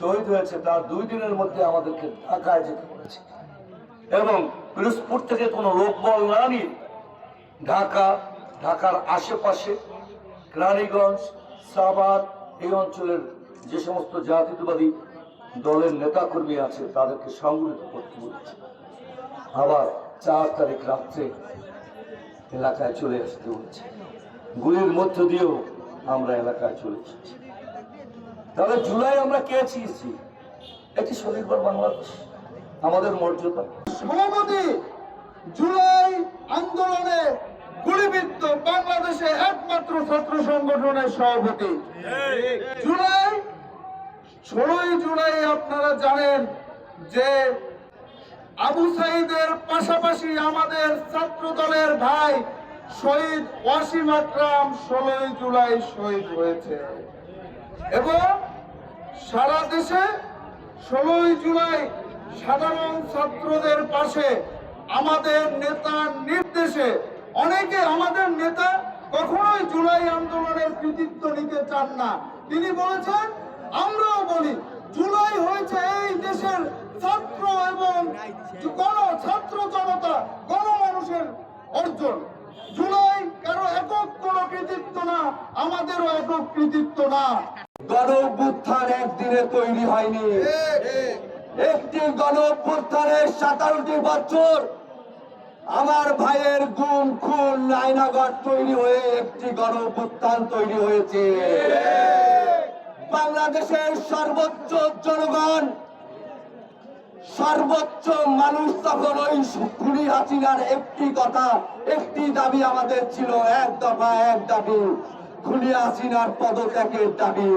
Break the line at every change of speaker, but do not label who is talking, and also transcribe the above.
শহীদ হয়েছে তার 2 দিনের মধ্যে আমাদেরকে ঢাকায় যেতে হয়েছে এবং পিরোজপুর থেকে কোনো লোকবল না নিয়ে ঢাকার আশেপাশে রানীগঞ্জ, সাভার এই অঞ্চলের যে সমস্ত জাতীয়তাবাদী দলের নেতাকর্মী আছে তাদেরকে সংগঠিত করতে বলেছে। আবার 4 তারিখ রাত্রে এলাকায় চলে আসতে হচ্ছে। গুলির মধ্য দিয়েও আমরা এলাকায় চলে এসেছি। তাহলে জুলাই আমরা কে চেয়েছি? এটি স্বনির্ভর বাংলাদেশ, আমাদের মর্যাদা।
সভাপতি জুলাই আন্দোলনে গুলিবিদ্ধ বাংলাদেশে একমাত্র ছাত্র সংগঠনের সভাপতি। জুলাই 16 জুলাই আপনারা জানেন যে আবু সাইদের পাশাপাশি আমাদের ছাত্র দলের ভাই শহীদ ওয়াসিম আকরাম 16 জুলাই শহীদ হয়েছে এবং সারা দেশে 16 জুলাই সাধারণ ছাত্রদের পাশে আমাদের নেতার নির্দেশে অনেকে আমাদের নেতা কখনোই জুলাই আন্দোলনের কৃতিত্ব নিতে চান না। তিনি বলেছেন, আমরাও বলি, জুলাই হয়েছে এই দেশের ছাত্র এবং ছাত্র জনতা গণমানুষের অর্জন। জুলাই কারো একক কোনো কৃতিত্ব না, আমাদেরও একক কৃতিত্ব না।
গণ-অভ্যুত্থান একদিনে তৈরি হয়নি। একটি গণ-অভ্যুত্থানের 17টি বছর আমার ভাইয়ের গুম খুন আয়নাঘর তৈরি হয়ে একটি গণ-অভ্যুত্থান তৈরি হয়েছে। বাংলাদেশের সর্বোচ্চ জনগণ, সর্বোচ্চ মানুষ তখন ওই খুনি হাসিনার একটি কথা, একটি দাবি আমাদের ছিল, এক দফা এক দাবি, খুনি হাসিনার পদত্যাগের দাবি।